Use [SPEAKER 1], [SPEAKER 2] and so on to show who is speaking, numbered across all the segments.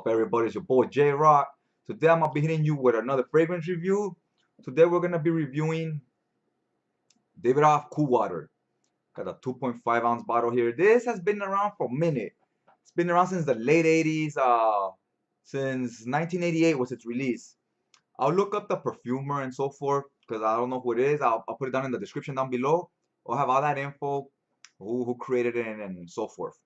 [SPEAKER 1] up, everybody? It's your boy J Rock. Today I'm gonna be hitting you with another fragrance review. Today we're gonna be reviewing Davidoff Cool Water. Got a 2.5 ounce bottle here. This has been around for a minute. It's been around since the late 80s. Since 1988 was its release. I'll look up the perfumer and so forth because I don't know who it is. I'll put it down in the description down below. I'll have all that info, who created it and so forth.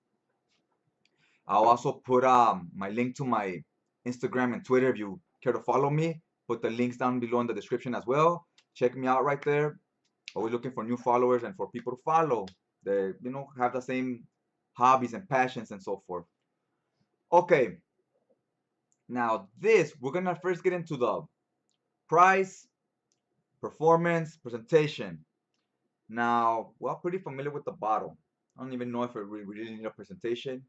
[SPEAKER 1] I'll also put my link to my Instagram and Twitter if you care to follow me. Put the links down below in the description as well. Check me out right there. Always looking for new followers and for people to follow. They, have the same hobbies and passions and so forth. Okay, now we're gonna first get into the price, performance, presentation. Now, we're pretty familiar with the bottle. I don't even know if we really need a presentation.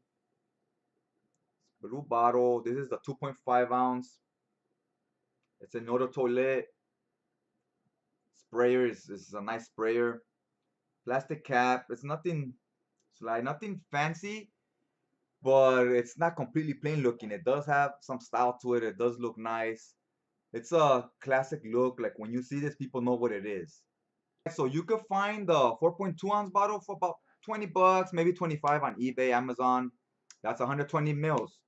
[SPEAKER 1] Blue bottle. This is the 2.5 ounce. It's an eau de toilette sprayer. Is a nice sprayer. Plastic cap. It's nothing. It's like nothing fancy, but it's not completely plain looking. It does have some style to it. It does look nice. It's a classic look. Like when you see this, people know what it is. So you could find the 4.2 ounce bottle for about 20 bucks, maybe 25 on eBay, Amazon. That's 120 mils.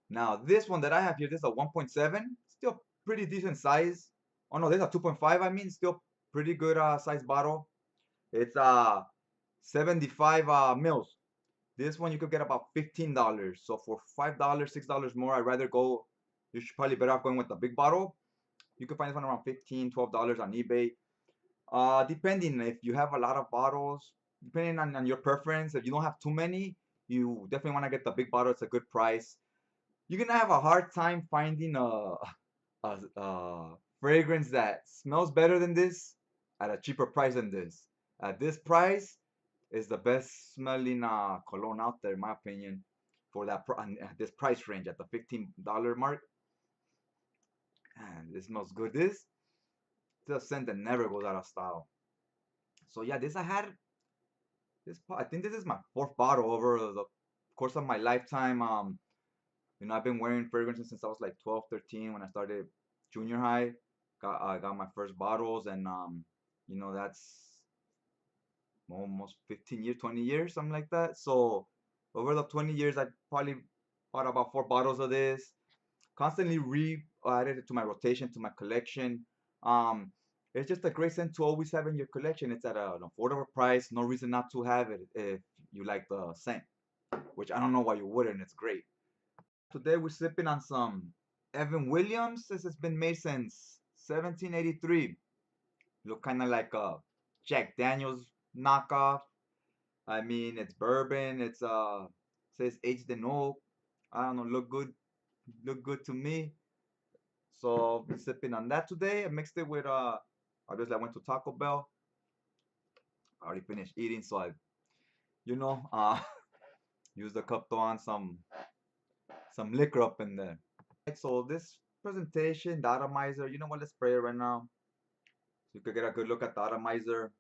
[SPEAKER 1] Now this one that I have here, this is a 1.7, still pretty decent size. Oh no, this is a 2.5. I mean, still pretty good size bottle. It's 75 mils. This one you could get about $15. So for $5, $6 more, I'd rather go. You should probably better off going with the big bottle. You can find this one around $15, $12 on eBay. Depending if you have a lot of bottles, depending on your preference. If you don't have too many, you definitely want to get the big bottle. It's a good price. You're gonna have a hard time finding a fragrance that smells better than this at a cheaper price than this. At this price is the best smelling cologne out there, in my opinion, for that at this price range at the $15 mark. And this smells good. This is a scent that never goes out of style. So yeah, I think this is my fourth bottle over the course of my lifetime. I've been wearing fragrances since I was like 12, 13 when I started junior high. I got my first bottles, and that's almost 15 years, 20 years, something like that. So over the 20 years, I probably bought about 4 bottles of this. Constantly added it to my rotation, to my collection. It's just a great scent to always have in your collection. It's at an affordable price. No reason not to have it if you like the scent, which I don't know why you wouldn't. It's great. Today we're sipping on some Evan Williams. This has been made since 1783. Look kind of like a Jack Daniels knockoff. I mean, it's bourbon. It's says aged in oak. I don't know. Look good to me. So I'm sipping on that today. I mixed it with obviously I went to Taco Bell. I already finished eating, so I, you know, uh, used the cup to on some liquor up in there. So this presentation, the atomizer, you know what? Let's spray it right now. So you could get a good look at the atomizer.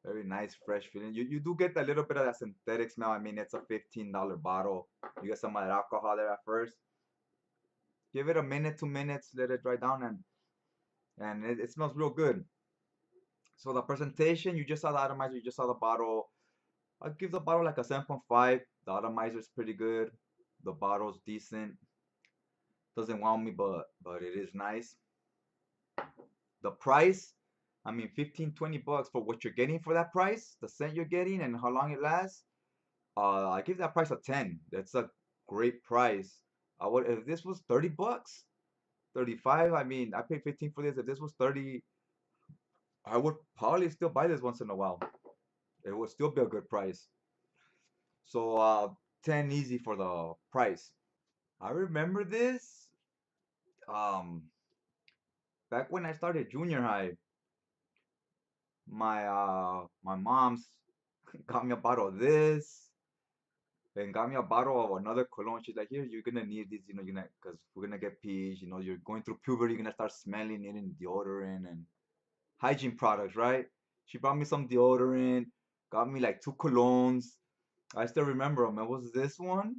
[SPEAKER 1] Very nice, fresh feeling. You do get a little bit of that synthetic smell. I mean, it's a $15 bottle. You get some of that alcohol there at first. Give it a minute, 2 minutes, let it dry down, and it smells real good. So the presentation, you just saw the atomizer, you just saw the bottle. I'll give the bottle like a 7.5. The atomizer is pretty good. The bottle's decent. Doesn't wow me, but it is nice. The price, I mean, 15, 20 bucks for what you're getting for that price, the scent you're getting and how long it lasts. I give that price a 10. That's a great price. I would, if this was 30 bucks, 35, I mean, I paid 15 for this. If this was 30, I would probably still buy this once in a while. It would still be a good price. So 10 easy for the price. I remember this um back when I started junior high. My mom's got me a bottle of this and got me a bottle of another cologne. She's like, here, you're gonna need this, because we're gonna get peas. You're going through puberty, you're gonna start smelling it in deodorant and hygiene products, right? She brought me some deodorant, got me like two colognes. I still remember them. It was this one,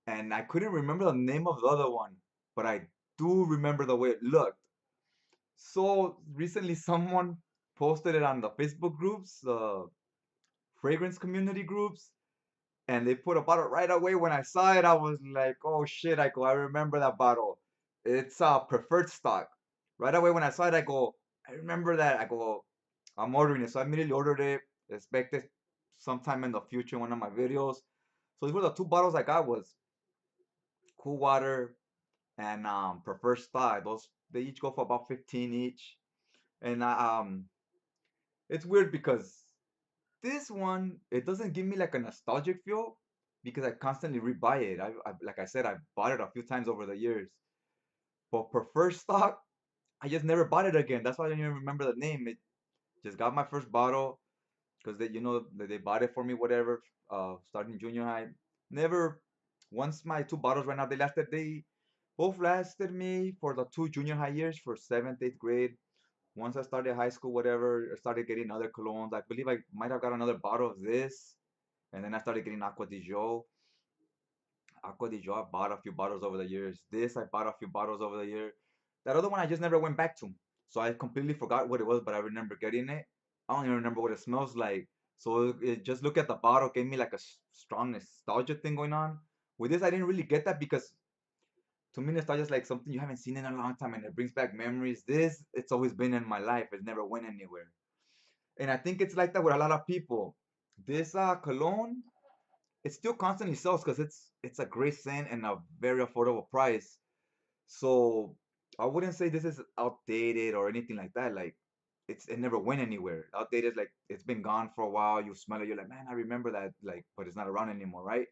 [SPEAKER 1] and I couldn't remember the name of the other one, but I do remember the way it looked. So recently, someone posted it on the Facebook groups, the fragrance community groups, and they put a bottle right away. When I saw it, I was like, "Oh shit!" I go, "I remember that bottle. It's preferred stock." Right away when I saw it, I go, "I remember that." I go, "I'm ordering it." So I immediately ordered it. Expected sometime in the future one of my videos. So these were the two bottles I got was Cool Water and preferred stock. Those they each go for about 15 each. And it's weird because this one it doesn't give me like a nostalgic feel because I constantly rebuy it. I like I said, I bought it a few times over the years. But preferred stock, I just never bought it again. That's why I don't even remember the name. It just got my first bottle because they bought it for me, whatever. Starting junior high, never. Once my two bottles ran out, they both lasted me for the two junior high years for seventh, eighth grade. Once I started high school, whatever, I started getting other colognes. I believe I might have got another bottle of this, and then I started getting Aqua di Gio. Aqua di Gio, I bought a few bottles over the years. This, I bought a few bottles over the year. That other one, I just never went back to. So I completely forgot what it was, but I remember getting it. I don't even remember what it smells like. So just look at the bottle, gave me like a strong nostalgia thing going on. With this, I didn't really get that because to me, nostalgia is like something you haven't seen in a long time and it brings back memories. This, it's always been in my life. It never went anywhere. And I think it's like that with a lot of people. This cologne, it still constantly sells because it's a great scent and a very affordable price. So I wouldn't say this is outdated or anything like that. Like it never went anywhere. Outdated, like it's been gone for a while. You smell it, you're like, man, I remember that. Like, but it's not around anymore, right?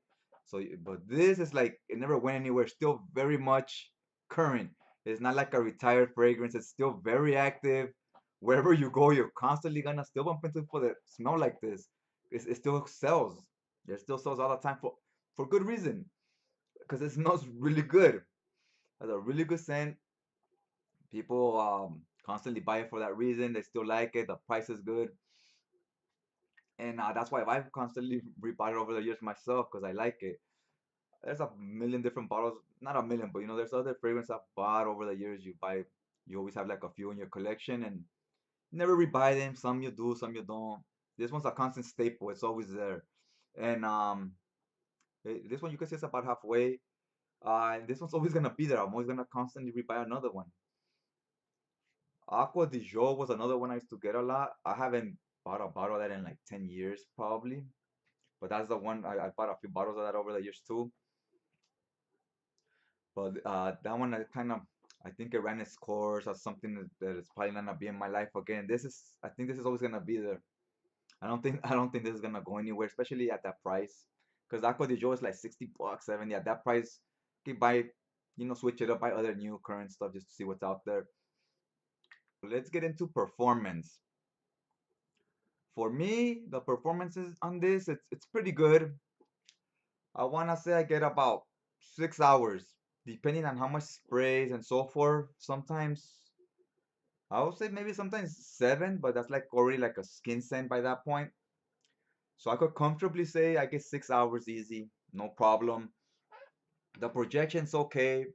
[SPEAKER 1] So, but this is like it never went anywhere. Still very much current. It's not like a retired fragrance. It's still very active. Wherever you go, you're constantly gonna still bump into people that smell like this. It still sells. It still sells all the time for good reason because it smells really good. Has a really good scent. People constantly buy it for that reason. They still like it. The price is good, and that's why I've constantly rebought it over the years myself because I like it. There's a million different bottles, not a million, but there's other fragrances I've bought over the years. You buy, you always have like a few in your collection, and never rebuy them. Some you do, some you don't. This one's a constant staple. It's always there, and this one you can say it's about halfway. And this one's always gonna be there. I'm always gonna constantly rebuy another one. Aqua di Gio was another one I used to get a lot. I haven't bought a bottle of that in like 10 years probably. But that's the one I bought a few bottles of that over the years too. But that one I think it ran its course as something that is probably not gonna be in my life again. I think this is always gonna be there. I don't think this is gonna go anywhere, especially at that price. Because Aqua di Gio is like $60, 70. At that price, you can buy, switch it up, buy other new current stuff just to see what's out there. Let's get into performance. For me, the performances on this, it's pretty good. I wanna say I get about 6 hours, depending on how much sprays and so forth. Sometimes I would say maybe sometimes seven, but that's like already like a skin scent by that point. So I could comfortably say I get 6 hours easy, no problem. The projection's okay.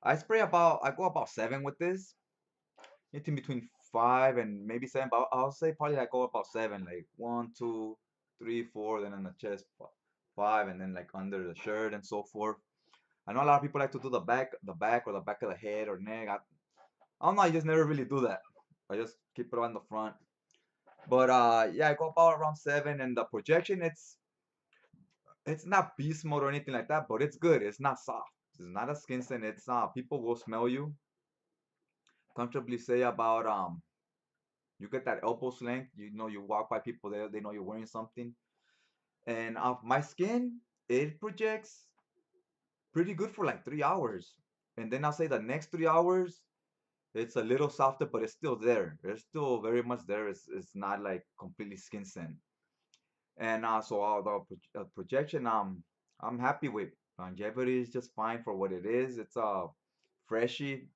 [SPEAKER 1] I go about seven with this. Anything between 5 and maybe seven, but I'll say probably I go about seven, like one, two, three, four, then on the chest, five, and then like under the shirt and so forth. I know a lot of people like to do the back or the back of the head or neck. I don't know. I just never really do that. I just keep it on the front. But yeah, I go about around seven, and the projection it's not beast mode or anything like that, but it's good. It's not soft. It's not a skin scent. It's people will smell you. Comfortably say about you get that elbow length. You walk by people there, they know you're wearing something. And off my skin, it projects pretty good for like 3 hours. And then I'll say the next 3 hours, it's a little softer, but it's still there. It's still very much there. It's not like completely skin scent. And so the projection, I'm happy with. Longevity is just fine for what it is. It's freshy.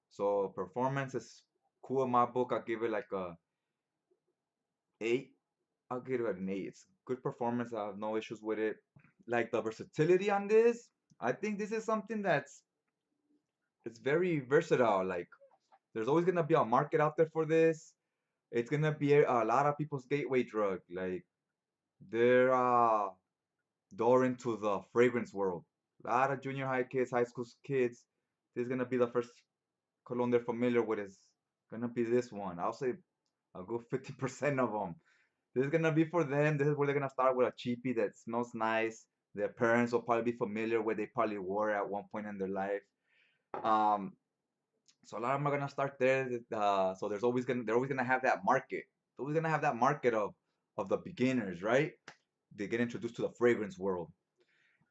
[SPEAKER 1] So performance is cool in my book. I give it like a Eight. I'll give it an eight. It's good performance. I have no issues with it. Like the versatility on this, I think this is something that's it's very versatile. Like there's always gonna be a market out there for this. It's gonna be a lot of people's gateway drug. Like they're door into the fragrance world. A lot of junior high kids, high school kids. This is gonna be the first cologne they're familiar with. Is gonna be this one. I'll say I'll go 50% of them. This is gonna be for them. This is where they're gonna start with a cheapie that smells nice. Their parents will probably be familiar with. They probably wore it at one point in their life. Um, so a lot of them are gonna start there. So they're always gonna have that market. They're always gonna have that market of the beginners, right? They get introduced to the fragrance world,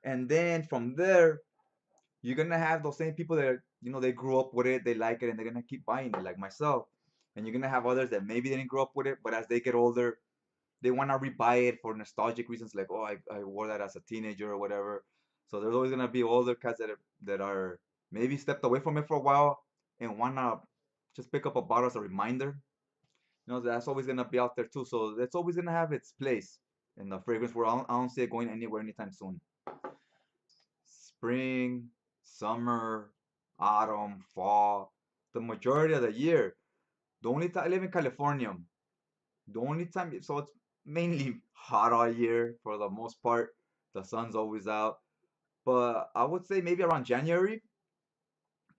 [SPEAKER 1] and then from there you're gonna have those same people that they grew up with it, they like it, and they're gonna keep buying it, like myself. And you're gonna have others that maybe they didn't grow up with it, but as they get older, they want to rebuy it for nostalgic reasons, like, oh, I wore that as a teenager or whatever. So there's always gonna be older cats that are maybe stepped away from it for a while and wanna just pick up a bottle as a reminder. That's always gonna be out there too. So that's always gonna have its place in the fragrance world. I don't see it going anywhere anytime soon. Spring, summer, autumn, fall, the majority of the year. The only time I live in California, the only time, so it's mainly hot all year for the most part. The sun's always out. But I would say maybe around January,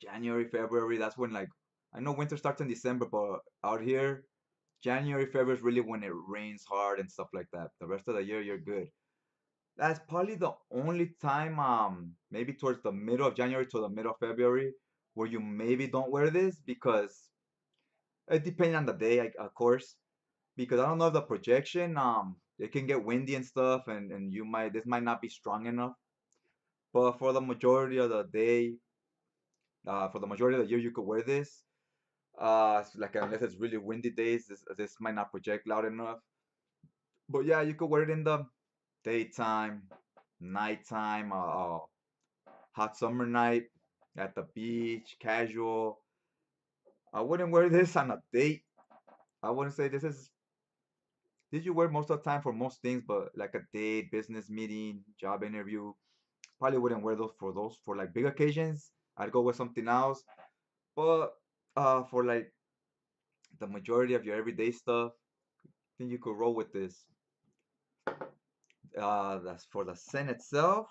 [SPEAKER 1] February, that's when, like, I know winter starts in December, but out here, January, February is really when it rains hard and stuff like that. The rest of the year, you're good. That's probably the only time, maybe towards the middle of January to the middle of February, where you maybe don't wear this because it depends on the day, of course. Because I don't know if the projection, it can get windy and stuff, and this might not be strong enough. But for the majority of the day, for the majority of the year, you could wear this. Like unless it's really windy days, this might not project loud enough. But yeah, you could wear it in the daytime, nighttime, hot summer night, at the beach, casual. I wouldn't wear this on a date. I wouldn't say this you wear most of the time for most things, but like a date, business meeting, job interview, probably wouldn't wear those for like big occasions. I'd go with something else. But for like the majority of your everyday stuff, I think you could roll with this. That's for the scent itself.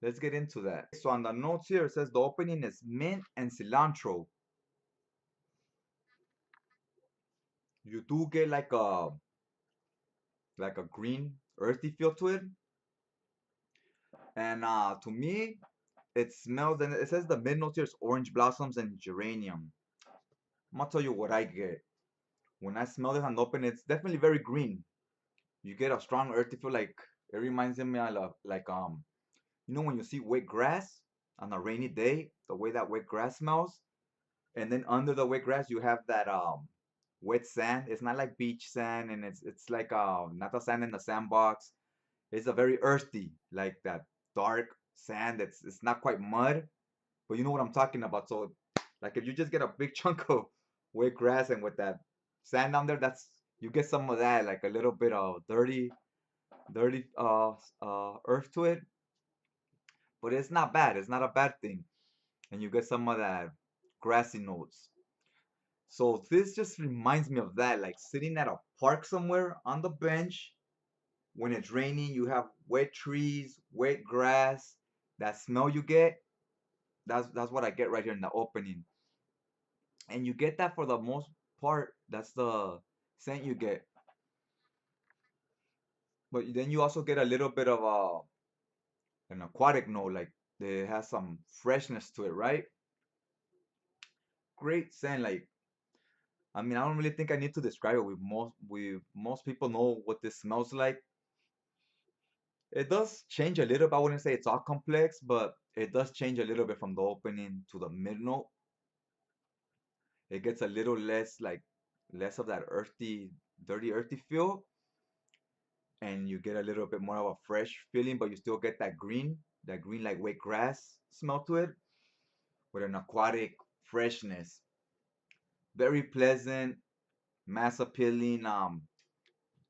[SPEAKER 1] Let's get into that. So on the notes here, it says the opening is mint and cilantro. You do get like a green earthy feel to it, and to me, it smells, and it says the mid notes here is orange blossoms and geranium. I'm gonna tell you what I get when I smell this and open. It's definitely very green. You get a strong earthy feel, like it reminds me of like when you see wet grass on a rainy day, the way that wet grass smells, and then under the wet grass you have that wet sand. It's not like beach sand, and it's like not the sand in the sandbox. It's a very earthy, like that dark sand. It's not quite mud, but you know what I'm talking about. So, like if you just get a big chunk of wet grass and with that sand down there, that's you get some of that, like a little bit of dirty earth to it. But it's not bad. It's not a bad thing, and you get some of that grassy notes. So this just reminds me of that, like sitting at a park somewhere on the bench when it's raining. You have wet trees, wet grass. That smell you get, that's what I get right here in the opening. And you get that for the most part. That's the scent you get. But then you also get a little bit of an aquatic note, like it has some freshness to it, right? Great scent. Like I mean, I don't really think I need to describe it. With most people know what this smells like. It does change a little bit. I wouldn't say it's all complex, but it does change a little bit from the opening to the mid note. It gets a little less of that earthy, dirty, earthy feel, and you get a little bit more of a fresh feeling, but you still get that green like wet grass smell to it, with an aquatic freshness. Very pleasant, mass appealing.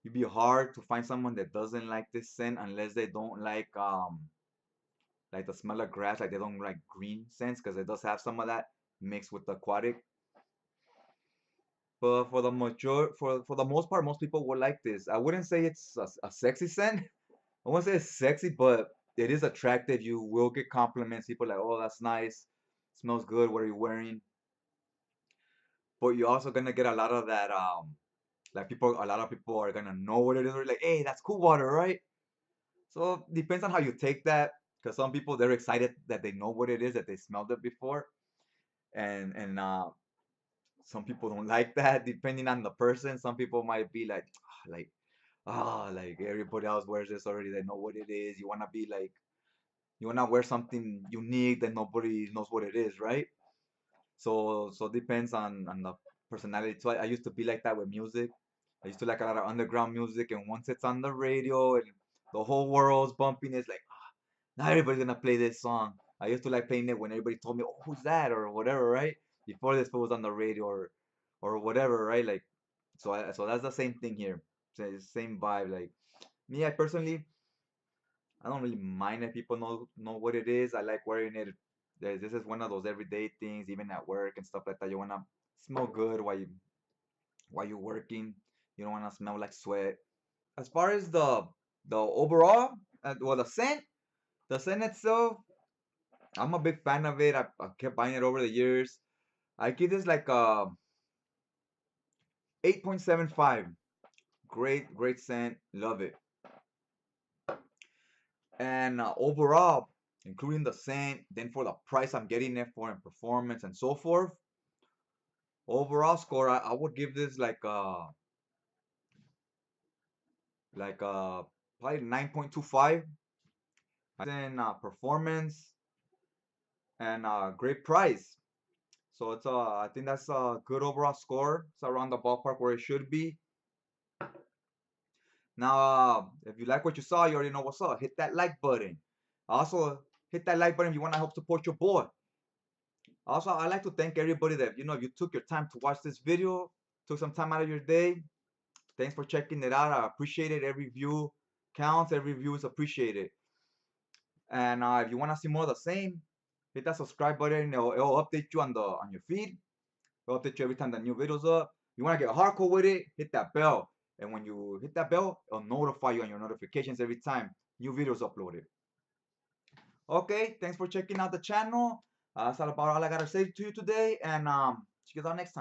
[SPEAKER 1] It'd be hard to find someone that doesn't like this scent unless they don't like the smell of grass, like they don't like green scents, because it does have some of that mixed with the aquatic. But for the most part, most people will like this. I wouldn't say it's a sexy scent. I won't say it's sexy, but it is attractive. You will get compliments. People like, oh, that's nice. Smells good. What are you wearing? But you're also gonna get a lot of that. Like a lot of people are gonna know what it is. They're like, hey, that's cool water, right? So depends on how you take that. Because some people they're excited that they know what it is, that they smelled it before, and some people don't like that. Depending on the person, some people might be like, like everybody else wears this already. They know what it is. You wanna be like you wanna wear something unique that nobody knows what it is, right? So it depends on the personality. So I used to be like that with music. I used to like a lot of underground music, and once it's on the radio and the whole world's bumping, it's like now everybody's gonna play this song. I used to like playing it when everybody told me, "Oh, who's that?" or whatever, right? Before this was on the radio or whatever, right? Like, so that's the same thing here. Same vibe. Like me, I personally, I don't really mind if people know what it is. I like wearing it. This is one of those everyday things, even at work and stuff like that. You wanna smell good while you're working. You don't wanna smell like sweat. As far as the overall, well, the scent itself, I'm a big fan of it. I kept buying it over the years. I give this like a 8.75. Great scent. Love it. And overall, including the scent, then for the price I'm getting it for and performance and so forth, overall score, I would give this like probably 9.25. In performance and great price. So it's I think that's a good overall score. It's around the ballpark where it should be. Now, if you like what you saw, you already know what's up. Hit that like button. Also, hit that like button if you want to help support your boy. Also, I'd like to thank everybody that, you took your time to watch this video, took some time out of your day. Thanks for checking it out. I appreciate it. Every view counts. Every view is appreciated. And if you want to see more of the same, hit that subscribe button. It'll update you on your feed. It'll update you every time the new video's up. You want to get hardcore with it, hit that bell. And when you hit that bell, it'll notify you on your notifications every time new videos uploaded. Okay, thanks for checking out the channel. That's all about all I gotta say to you today, and see you guys next time.